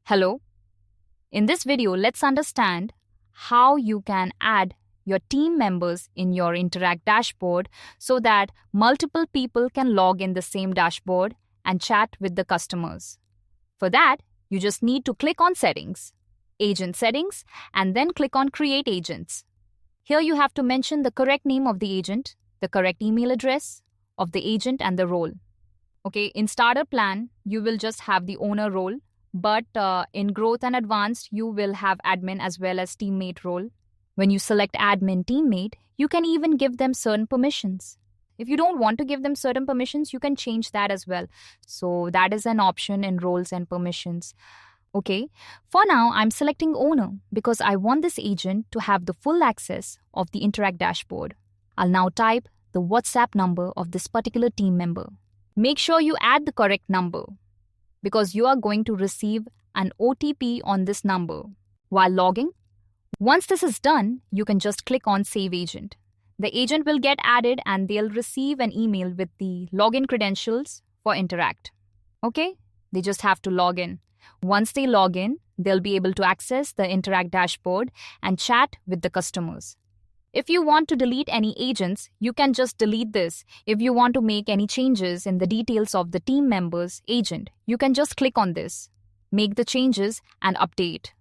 Hello. In this video, let's understand how you can add your team members in your Interakt dashboard so that multiple people can log in the same dashboard and chat with the customers. For that, you just need to click on Settings, Agent Settings, and then click on Create Agents. Here you have to mention the correct name of the agent, the correct email address of the agent, and the role. Okay, in Starter Plan, you will just have the owner role, but in Growth and Advanced, you will have admin as well as teammate role. When you select admin teammate, you can even give them certain permissions. If you don't want to give them certain permissions, you can change that as well. So that is an option in roles and permissions. Okay, for now, I'm selecting owner because I want this agent to have the full access of the Interakt dashboard. I'll now type the WhatsApp number of this particular team member. Make sure you add the correct number because you are going to receive an OTP on this number while logging. Once this is done, you can just click on Save Agent. The agent will get added and they'll receive an email with the login credentials for Interakt. Okay, they just have to log in. Once they log in, they'll be able to access the Interakt dashboard and chat with the customers. If you want to delete any agents, you can just delete this. If you want to make any changes in the details of the team member's agent, you can just click on this, make the changes and update.